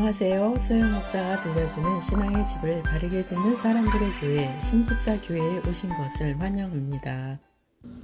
안녕하세요. 소영 목사가 들려주는 신앙의 집을 바르게 짓는 사람들의 교회 신집사 교회에 오신 것을 환영합니다.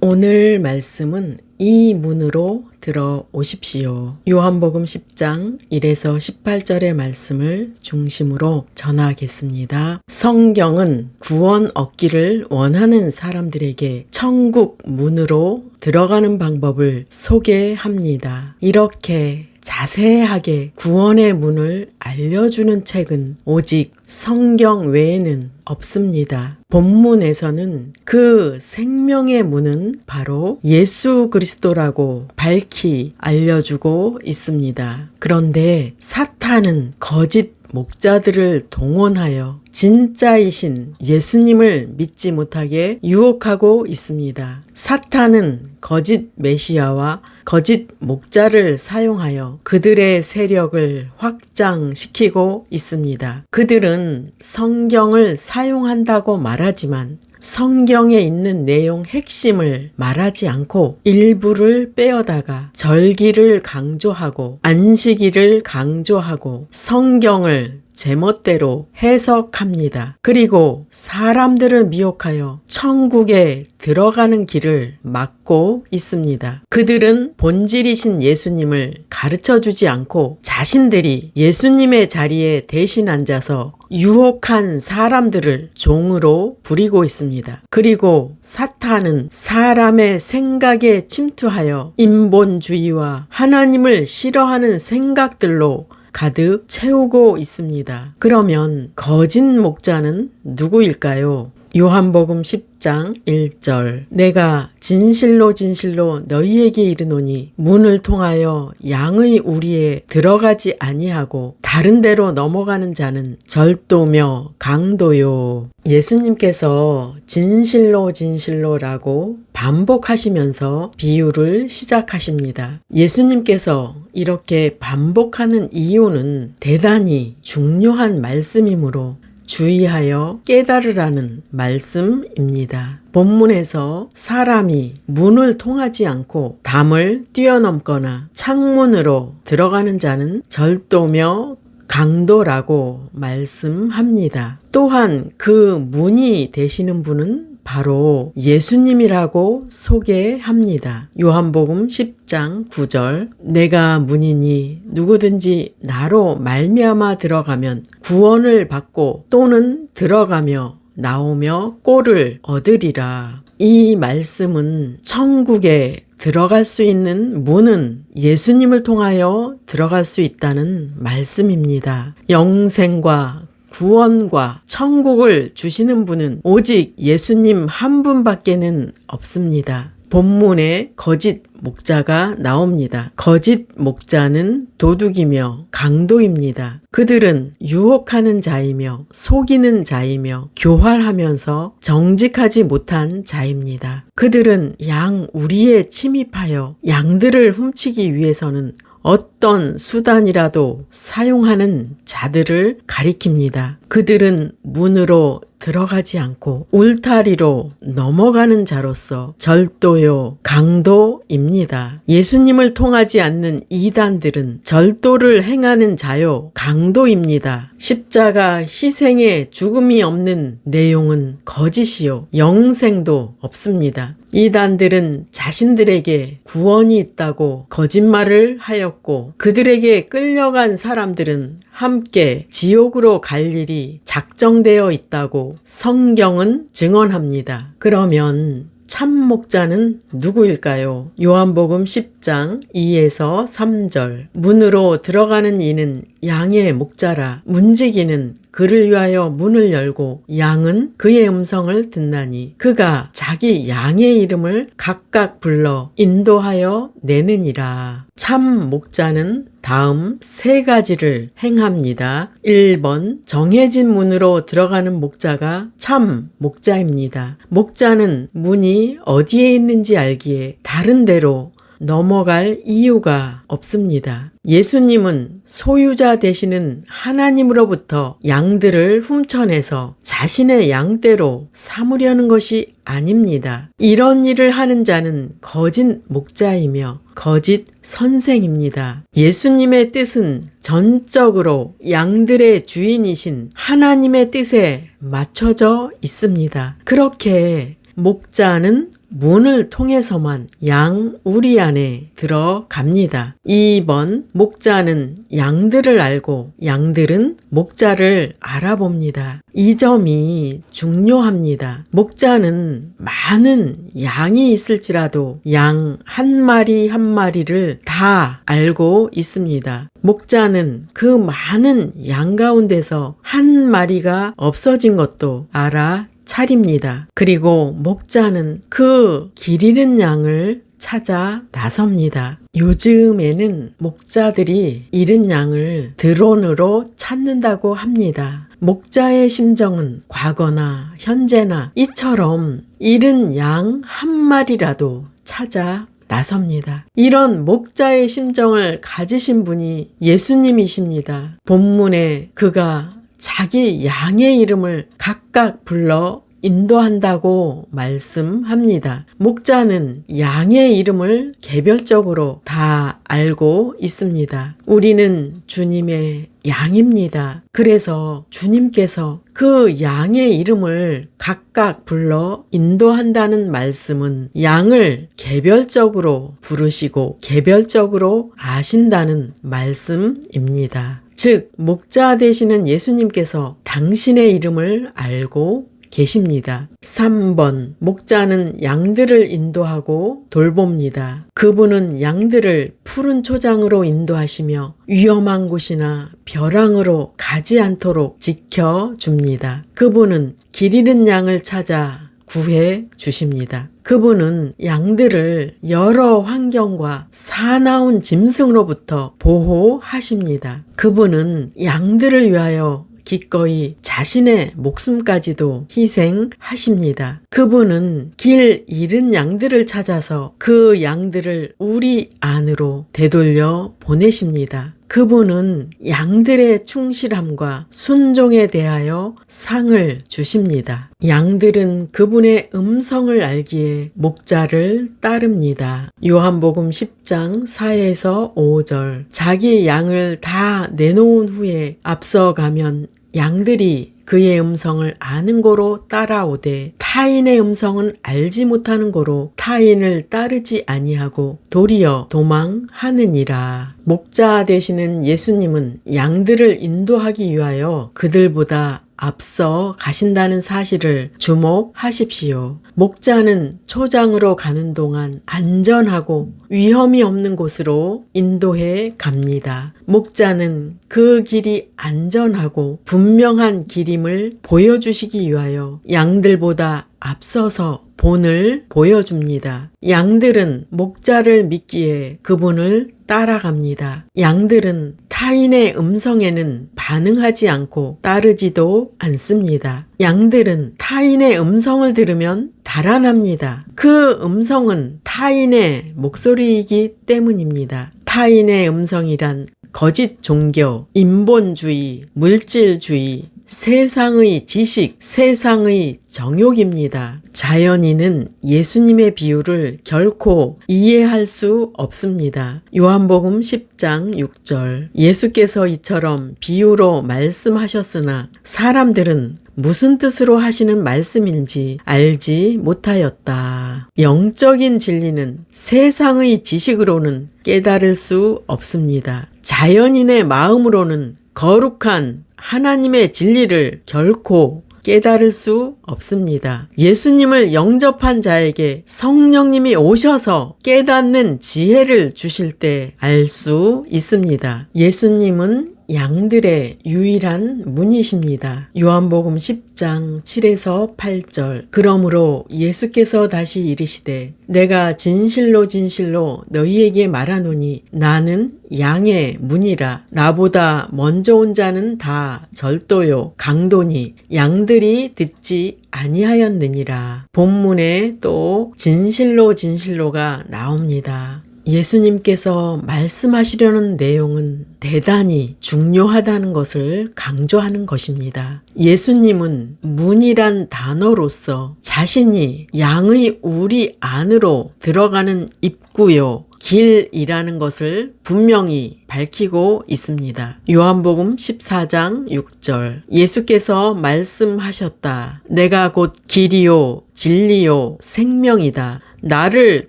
오늘 말씀은 이 문으로 들어오십시오. 요한복음 10장 1에서 18절의 말씀을 중심으로 전하겠습니다. 성경은 구원 얻기를 원하는 사람들에게 천국 문으로 들어가는 방법을 소개합니다. 이렇게 자세하게 구원의 문을 알려주는 책은 오직 성경 외에는 없습니다. 본문에서는 그 생명의 문은 바로 예수 그리스도라고 밝히 알려주고 있습니다. 그런데 사탄은 거짓 목자들을 동원하여 진짜이신 예수님을 믿지 못하게 유혹하고 있습니다. 사탄은 거짓 메시아와 거짓 목자를 사용하여 그들의 세력을 확장시키고 있습니다. 그들은 성경을 사용한다고 말하지만 성경에 있는 내용 핵심을 말하지 않고 일부를 빼어다가 절기를 강조하고 안식일을 강조하고 성경을 제멋대로 해석합니다. 그리고 사람들을 미혹하여 천국에 들어가는 길을 막고 있습니다. 그들은 본질이신 예수님을 가르쳐주지 않고 자신들이 예수님의 자리에 대신 앉아서 유혹한 사람들을 종으로 부리고 있습니다. 그리고 사탄은 사람의 생각에 침투하여 인본주의와 하나님을 싫어하는 생각들로 가득 채우고 있습니다. 그러면 거짓 목자는 누구일까요? 요한복음 10장 1절 내가 진실로 진실로 너희에게 이르노니 문을 통하여 양의 우리에 들어가지 아니하고 다른 데로 넘어가는 자는 절도며 강도요. 예수님께서 진실로 진실로라고 반복하시면서 비유를 시작하십니다. 예수님께서 이렇게 반복하는 이유는 대단히 중요한 말씀이므로 주의하여 깨달으라는 말씀입니다. 본문에서 사람이 문을 통하지 않고 담을 뛰어넘거나 창문으로 들어가는 자는 절도며 강도라고 말씀합니다. 또한 그 문이 되시는 분은 바로 예수님이라고 소개합니다. 요한복음 10장 9절 내가 문이니 누구든지 나로 말미암아 들어가면 구원을 받고 또는 들어가며 나오며 꼴을 얻으리라. 이 말씀은 천국에 들어갈 수 있는 문은 예수님을 통하여 들어갈 수 있다는 말씀입니다. 영생과 구원과 천국을 주시는 분은 오직 예수님 한 분밖에는 없습니다. 본문에 거짓 목자가 나옵니다. 거짓 목자는 도둑이며 강도입니다. 그들은 유혹하는 자이며 속이는 자이며 교활하면서 정직하지 못한 자입니다. 그들은 양 우리에 침입하여 양들을 훔치기 위해서는 어떤 수단이라도 사용하는 자들을 가리킵니다. 그들은 문으로 들어가지 않고 울타리로 넘어가는 자로서 절도요, 강도입니다. 예수님을 통하지 않는 이단들은 절도를 행하는 자요, 강도입니다. 십자가 희생의 죽음이 없는 내용은 거짓이요, 영생도 없습니다. 이단들은 자신들에게 구원이 있다고 거짓말을 하였고 그들에게 끌려간 사람들은 함께 지옥으로 갈 일이 작정되어 있다고 성경은 증언합니다. 그러면 참 목자는 누구일까요? 요한복음 10장 2에서 3절 문으로 들어가는 이는 양의 목자라 문지기는 그를 위하여 문을 열고 양은 그의 음성을 듣나니 그가 자기 양의 이름을 각각 불러 인도하여 내느니라. 참 목자는 다음 세 가지를 행합니다. 1번 정해진 문으로 들어가는 목자가 참 목자입니다. 목자는 문이 어디에 있는지 알기에 다른 데로 넘어갈 이유가 없습니다. 예수님은 소유자 되시는 하나님으로부터 양들을 훔쳐내서 자신의 양떼로 삼으려는 것이 아닙니다. 이런 일을 하는 자는 거짓 목자이며 거짓 선생입니다. 예수님의 뜻은 전적으로 양들의 주인이신 하나님의 뜻에 맞춰져 있습니다. 그렇게 목자는 문을 통해서만 양 우리 안에 들어갑니다. 2번, 목자는 양들을 알고 양들은 목자를 알아봅니다. 이 점이 중요합니다. 목자는 많은 양이 있을지라도 양 한 마리 한 마리를 다 알고 있습니다. 목자는 그 많은 양 가운데서 한 마리가 없어진 것도 알아 차립니다. 그리고 목자는 그 길 잃은 양을 찾아 나섭니다. 요즘에는 목자들이 잃은 양을 드론으로 찾는다고 합니다. 목자의 심정은 과거나 현재나 이처럼 잃은 양 한 마리라도 찾아 나섭니다. 이런 목자의 심정을 가지신 분이 예수님이십니다. 본문에 그가 자기 양의 이름을 각각 불러 인도한다고 말씀합니다. 목자는 양의 이름을 개별적으로 다 알고 있습니다. 우리는 주님의 양입니다. 그래서 주님께서 그 양의 이름을 각각 불러 인도한다는 말씀은 양을 개별적으로 부르시고 개별적으로 아신다는 말씀입니다. 즉, 목자 되시는 예수님께서 당신의 이름을 알고 계십니다. 3번, 목자는 양들을 인도하고 돌봅니다. 그분은 양들을 푸른 초장으로 인도하시며 위험한 곳이나 벼랑으로 가지 않도록 지켜줍니다. 그분은 길 잃은 양을 찾아 구해 주십니다. 그분은 양들을 여러 환경과 사나운 짐승으로부터 보호하십니다. 그분은 양들을 위하여 기꺼이 자신의 목숨까지도 희생하십니다. 그분은 길 잃은 양들을 찾아서 그 양들을 우리 안으로 되돌려 보내십니다. 그분은 양들의 충실함과 순종에 대하여 상을 주십니다. 양들은 그분의 음성을 알기에 목자를 따릅니다. 요한복음 10장 4에서 5절. 자기 양을 다 내놓은 후에 앞서가면 양들이 그의 음성을 아는 고로 따라오되 타인의 음성은 알지 못하는 고로 타인을 따르지 아니하고 도리어 도망하느니라. 목자 되시는 예수님은 양들을 인도하기 위하여 그들보다 앞서 가신다는 사실을 주목하십시오. 목자는 초장으로 가는 동안 안전하고 위험이 없는 곳으로 인도해 갑니다. 목자는 그 길이 안전하고 분명한 길임을 보여주시기 위하여 양들보다 앞서서 본을 보여줍니다. 양들은 목자를 믿기에 그분을 따라갑니다. 양들은 타인의 음성에는 반응하지 않고 따르지도 않습니다. 양들은 타인의 음성을 들으면 달아납니다. 그 음성은 타인의 목소리이기 때문입니다. 타인의 음성이란 거짓 종교, 인본주의, 물질주의, 세상의 지식, 세상의 정욕입니다. 자연인은 예수님의 비유를 결코 이해할 수 없습니다. 요한복음 10장 6절. 예수께서 이처럼 비유로 말씀하셨으나 사람들은 무슨 뜻으로 하시는 말씀인지 알지 못하였다. 영적인 진리는 세상의 지식으로는 깨달을 수 없습니다. 자연인의 마음으로는 거룩한 하나님의 진리를 결코 깨달을 수 없습니다. 예수님을 영접한 자에게 성령님이 오셔서 깨닫는 지혜를 주실 때 알 수 있습니다. 예수님은 양들의 유일한 문이십니다. 요한복음 10장 7에서 8절. 그러므로 예수께서 다시 이르시되 내가 진실로 진실로 너희에게 말하노니 나는 양의 문이라. 나보다 먼저 온 자는 다 절도요 강도니 양들이 듣지 아니하였느니라. 본문에 또 진실로 진실로가 나옵니다. 예수님께서 말씀하시려는 내용은 대단히 중요하다는 것을 강조하는 것입니다. 예수님은 문이란 단어로서 자신이 양의 우리 안으로 들어가는 입구요, 길이라는 것을 분명히 밝히고 있습니다. 요한복음 14장 6절 예수께서 말씀하셨다. 내가 곧 길이요 진리요 생명이다. 나를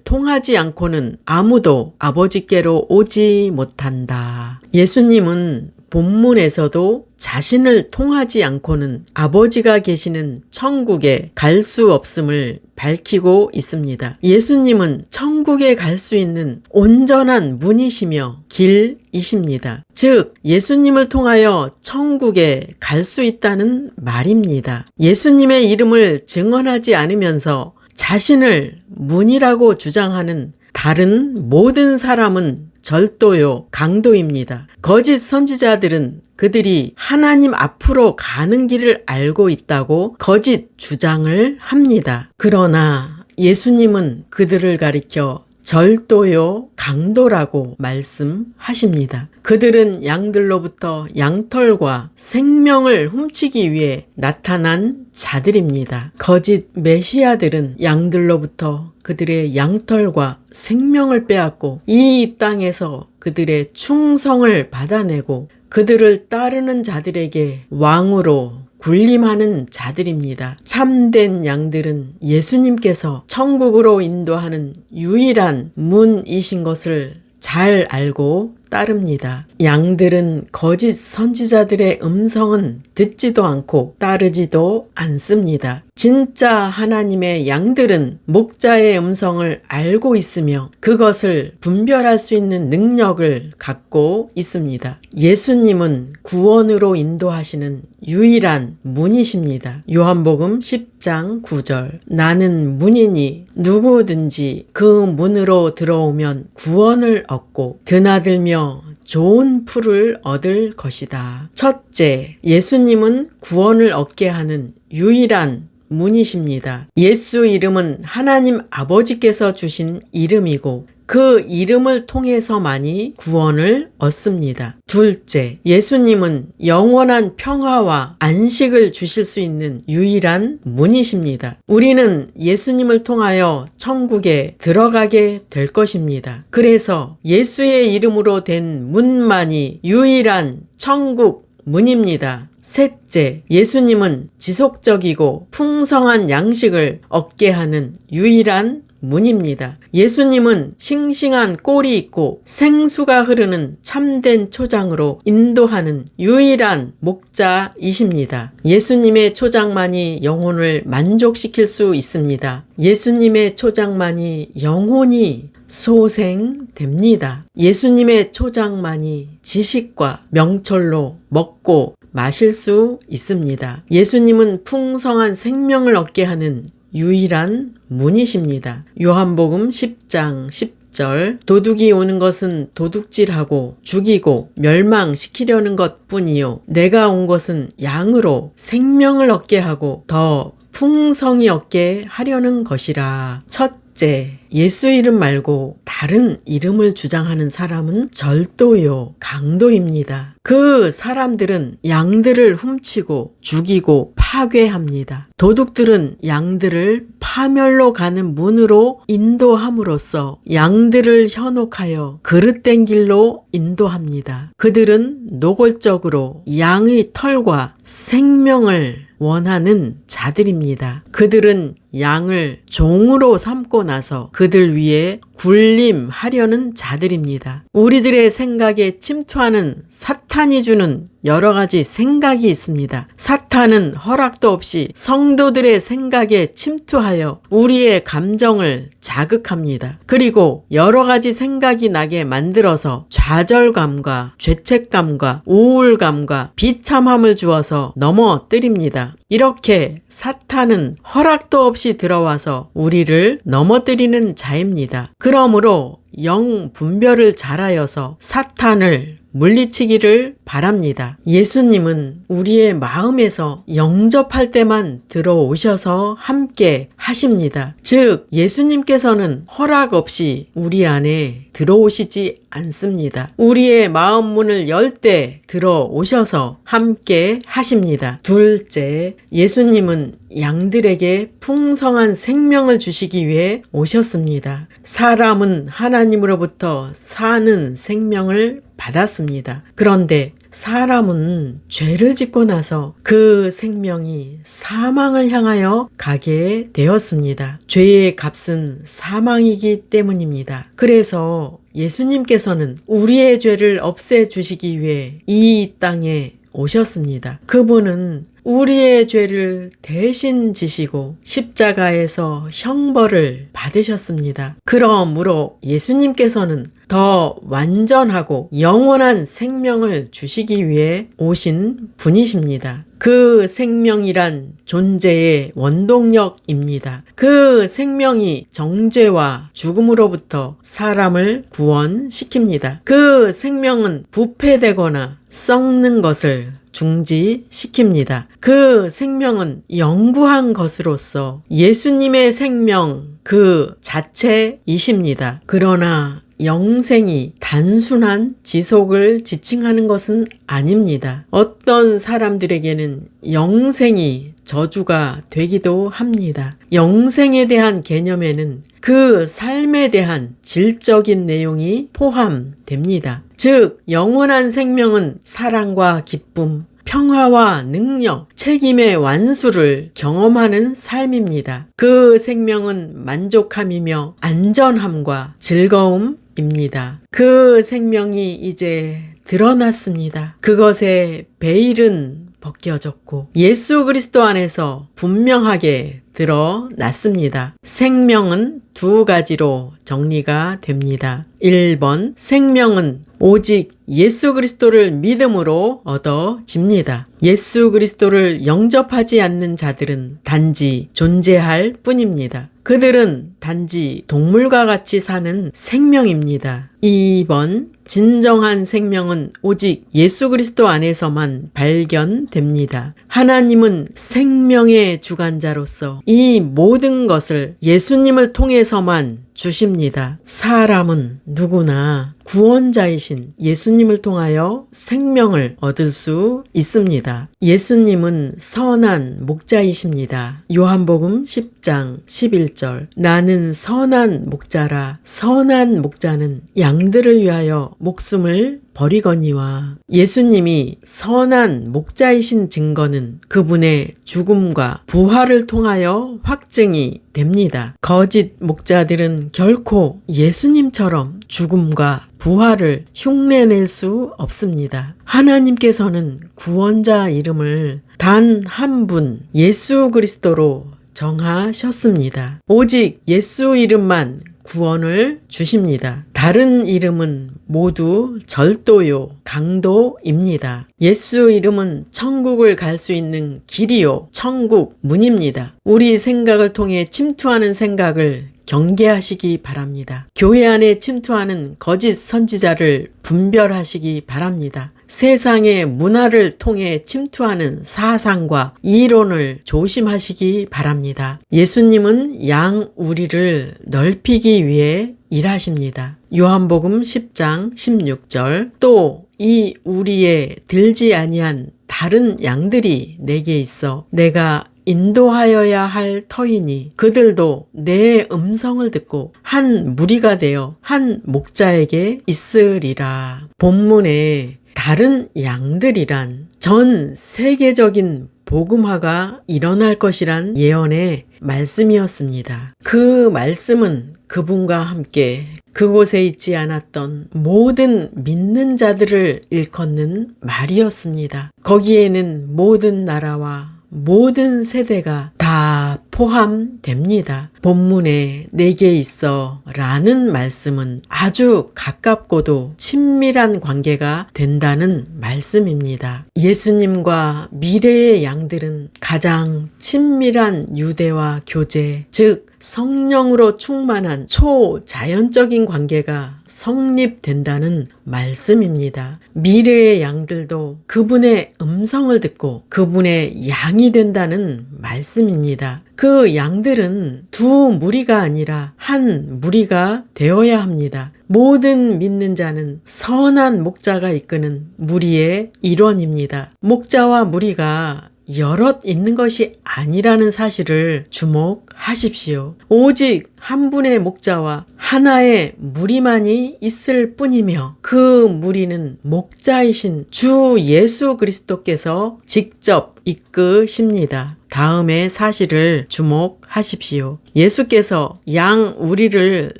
통하지 않고는 아무도 아버지께로 오지 못한다. 예수님은 본문에서도 자신을 통하지 않고는 아버지가 계시는 천국에 갈 수 없음을 밝히고 있습니다. 예수님은 천국에 갈 수 있는 온전한 문이시며 길이십니다. 즉, 예수님을 통하여 천국에 갈 수 있다는 말입니다. 예수님의 이름을 증언하지 않으면서 자신을 문이라고 주장하는 다른 모든 사람은 절도요, 강도입니다. 거짓 선지자들은 그들이 하나님 앞으로 가는 길을 알고 있다고 거짓 주장을 합니다. 그러나 예수님은 그들을 가리켜 절도요, 강도라고 말씀하십니다. 그들은 양들로부터 양털과 생명을 훔치기 위해 나타난 자들입니다. 거짓 메시아들은 양들로부터 그들의 양털과 생명을 빼앗고 이 땅에서 그들의 충성을 받아내고 그들을 따르는 자들에게 왕으로 군림하는 자들입니다. 참된 양들은 예수님께서 천국으로 인도하는 유일한 문이신 것을 잘 알고 따릅니다. 양들은 거짓 선지자들의 음성은 듣지도 않고 따르지도 않습니다. 진짜 하나님의 양들은 목자의 음성을 알고 있으며 그것을 분별할 수 있는 능력을 갖고 있습니다. 예수님은 구원으로 인도하시는 유일한 문이십니다. 요한복음 10장 9절 나는 문이니 누구든지 그 문으로 들어오면 구원을 얻고 드나들며 좋은 풀을 얻을 것이다. 첫째, 예수님은 구원을 얻게 하는 유일한 문이십니다. 예수 이름은 하나님 아버지께서 주신 이름이고 그 이름을 통해서만이 구원을 얻습니다. 둘째, 예수님은 영원한 평화와 안식을 주실 수 있는 유일한 문이십니다. 우리는 예수님을 통하여 천국에 들어가게 될 것입니다. 그래서 예수의 이름으로 된 문만이 유일한 천국 문입니다. 셋째, 예수님은 지속적이고 풍성한 양식을 얻게 하는 유일한 문입니다. 예수님은 싱싱한 꼴이 있고 생수가 흐르는 참된 초장으로 인도하는 유일한 목자이십니다. 예수님의 초장만이 영혼을 만족시킬 수 있습니다. 예수님의 초장만이 영혼이 소생됩니다. 예수님의 초장만이 지식과 명철로 먹고 마실 수 있습니다. 예수님은 풍성한 생명을 얻게 하는 유일한 문이십니다. 요한복음 10장 10절 도둑이 오는 것은 도둑질하고 죽이고 멸망시키려는 것뿐이요 내가 온 것은 양으로 생명을 얻게 하고 더 풍성히 얻게 하려는 것이라. 첫째, 예수 이름 말고 다른 이름을 주장하는 사람은 절도요, 강도입니다. 그 사람들은 양들을 훔치고 죽이고 파괴합니다. 도둑들은 양들을 파멸로 가는 문으로 인도함으로써 양들을 현혹하여 그릇된 길로 인도합니다. 그들은 노골적으로 양의 털과 생명을 원하는 자들입니다. 그들은 양을 종으로 삼고 나서 그들 위에 군림하려는 자들입니다. 우리들의 생각에 침투하는 사탄이 주는 여러 가지 생각이 있습니다. 사탄은 허락도 없이 성도들의 생각에 침투하여 우리의 감정을 자극합니다. 그리고 여러 가지 생각이 나게 만들어서 좌절감과 죄책감과 우울감과 비참함을 주어서 넘어뜨립니다. 이렇게 사탄은 허락도 없이 들어와서 우리를 넘어뜨리는 자입니다. 그러므로 영 분별을 잘하여서 사탄을 물리치기를 바랍니다. 예수님은 우리의 마음에서 영접할 때만 들어오셔서 함께 하십니다. 즉, 예수님께서는 허락 없이 우리 안에 들어오시지 않습니다. 우리의 마음 문을 열 때 들어오셔서 함께 하십니다. 둘째, 예수님은 양들에게 풍성한 생명을 주시기 위해 오셨습니다. 사람은 하나님으로부터 사는 생명을 받았습니다. 그런데 사람은 죄를 짓고 나서 그 생명이 사망을 향하여 가게 되었습니다. 죄의 값은 사망이기 때문입니다. 그래서 예수님께서는 우리의 죄를 없애주시기 위해 이 땅에 오셨습니다. 그분은 우리의 죄를 대신 지시고 십자가에서 형벌을 받으셨습니다. 그러므로 예수님께서는 더 완전하고 영원한 생명을 주시기 위해 오신 분이십니다. 그 생명이란 존재의 원동력입니다. 그 생명이 정죄와 죽음으로부터 사람을 구원시킵니다. 그 생명은 부패되거나 썩는 것을 중지시킵니다. 그 생명은 영구한 것으로서 예수님의 생명 그 자체이십니다. 그러나 영생이 단순한 지속을 지칭하는 것은 아닙니다. 어떤 사람들에게는 영생이 저주가 되기도 합니다. 영생에 대한 개념에는 그 삶에 대한 질적인 내용이 포함됩니다. 즉, 영원한 생명은 사랑과 기쁨, 평화와 능력, 책임의 완수를 경험하는 삶입니다. 그 생명은 만족함이며 안전함과 즐거움입니다. 그 생명이 이제 드러났습니다. 그것의 베일은 벗겨졌고 예수 그리스도 안에서 분명하게 드러났습니다. 생명은 두 가지로 정리가 됩니다. 1번, 생명은 오직 예수 그리스도를 믿음으로 얻어집니다. 예수 그리스도를 영접하지 않는 자들은 단지 존재할 뿐입니다. 그들은 단지 동물과 같이 사는 생명입니다. 2번, 진정한 생명은 오직 예수 그리스도 안에서만 발견됩니다. 하나님은 생명의 주관자로서 이 모든 것을 예수님을 통해서만 주십니다. 사람은 누구나 구원자이신 예수님을 통하여 생명을 얻을 수 있습니다. 예수님은 선한 목자이십니다. 요한복음 10장 11절 나는 선한 목자라 선한 목자는 양들을 위하여 목숨을 버리거니와 예수님이 선한 목자이신 증거는 그분의 죽음과 부활을 통하여 확증이 됩니다. 거짓 목자들은 결코 예수님처럼 죽음과 부활을 흉내낼 수 없습니다. 하나님께서는 구원자 이름을 단 한 분 예수 그리스도로 정하셨습니다. 오직 예수 이름만 구원을 주십니다. 다른 이름은 모두 절도요, 강도입니다. 예수 이름은 천국을 갈 수 있는 길이요, 천국 문입니다. 우리 생각을 통해 침투하는 생각을 경계하시기 바랍니다. 교회 안에 침투하는 거짓 선지자를 분별하시기 바랍니다. 세상의 문화를 통해 침투하는 사상과 이론을 조심하시기 바랍니다. 예수님은 양 우리를 넓히기 위해 일하십니다. 요한복음 10장 16절 또 이 우리에 들지 아니한 다른 양들이 내게 있어 내가 인도하여야 할 터이니 그들도 내 음성을 듣고 한 무리가 되어 한 목자에게 있으리라. 본문에 다른 양들이란 전 세계적인 복음화가 일어날 것이란 예언의 말씀이었습니다. 그 말씀은 그분과 함께 그곳에 있지 않았던 모든 믿는 자들을 일컫는 말이었습니다. 거기에는 모든 나라와 모든 세대가 다 포함됩니다. 본문에 내게 있어 라는 말씀은 아주 가깝고도 친밀한 관계가 된다는 말씀입니다. 예수님과 미래의 양들은 가장 친밀한 유대와 교제, 즉 성령으로 충만한 초자연적인 관계가 성립된다는 말씀입니다. 미래의 양들도 그분의 음성을 듣고 그분의 양이 된다는 말씀입니다. 그 양들은 두 무리가 아니라 한 무리가 되어야 합니다. 모든 믿는 자는 선한 목자가 이끄는 무리의 일원입니다. 목자와 무리가 여럿 있는 것이 아니라는 사실을 주목하십시오. 오직 한 분의 목자와 하나의 무리만이 있을 뿐이며 그 무리는 목자이신 주 예수 그리스도께서 직접 이끄십니다. 다음의 사실을 주목하십시오. 예수께서 양 우리를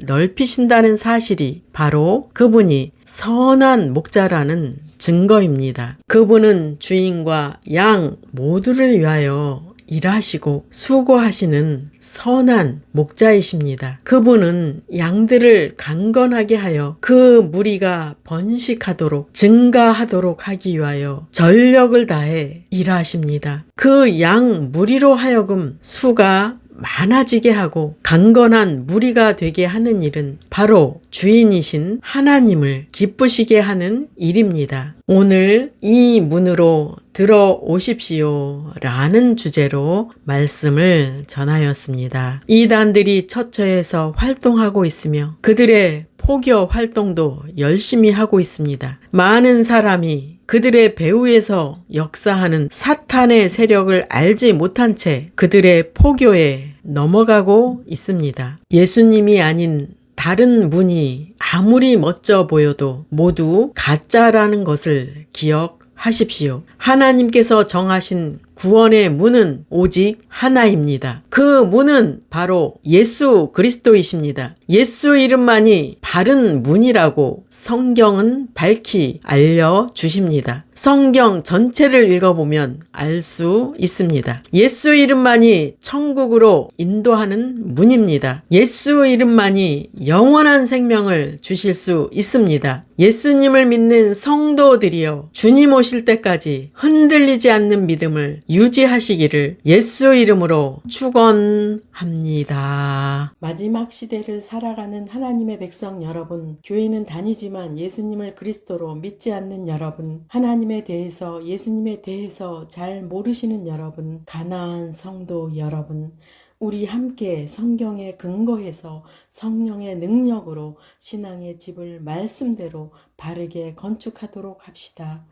넓히신다는 사실이 바로 그분이 선한 목자라는 증거입니다. 그분은 주인과 양 모두를 위하여 일하시고 수고하시는 선한 목자이십니다. 그분은 양들을 강건하게 하여 그 무리가 번식하도록 증가하도록 하기 위하여 전력을 다해 일하십니다. 그 양 무리로 하여금 수가 많아지게 하고 강건한 무리가 되게 하는 일은 바로 주인이신 하나님을 기쁘시게 하는 일입니다. 오늘 이 문으로 들어오십시오 라는 주제로 말씀을 전하였습니다. 이단들이 처처에서 활동하고 있으며 그들의 포교 활동도 열심히 하고 있습니다. 많은 사람이 그들의 배후에서 역사하는 사탄의 세력을 알지 못한 채 그들의 포교에 넘어가고 있습니다. 예수님이 아닌 다른 분이 아무리 멋져 보여도 모두 가짜라는 것을 기억하십시오. 하나님께서 정하신 구원의 문은 오직 하나입니다. 그 문은 바로 예수 그리스도이십니다. 예수 이름만이 바른 문이라고 성경은 밝히 알려주십니다. 성경 전체를 읽어보면 알 수 있습니다. 예수 이름만이 천국으로 인도하는 문입니다. 예수 이름만이 영원한 생명을 주실 수 있습니다. 예수님을 믿는 성도들이여 주님 오실 때까지 흔들리지 않는 믿음을 유지하시기를 예수 이름으로 축원합니다. 마지막 시대를 살아가는 하나님의 백성 여러분, 교회는 다니지만 예수님을 그리스도로 믿지 않는 여러분, 하나님에 대해서 예수님에 대해서 잘 모르시는 여러분, 가나안 성도 여러분, 우리 함께 성경에 근거해서 성령의 능력으로 신앙의 집을 말씀대로 바르게 건축하도록 합시다.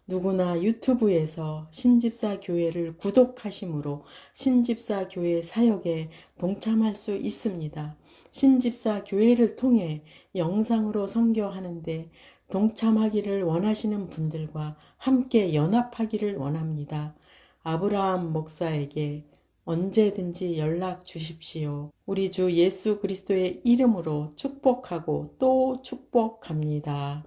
누구나 유튜브에서 신집사 교회를 구독하심으로 신집사 교회 사역에 동참할 수 있습니다. 신집사 교회를 통해 영상으로 선교하는데 동참하기를 원하시는 분들과 함께 연합하기를 원합니다. 아브라함 목사에게 언제든지 연락 주십시오. 우리 주 예수 그리스도의 이름으로 축복하고 또 축복합니다.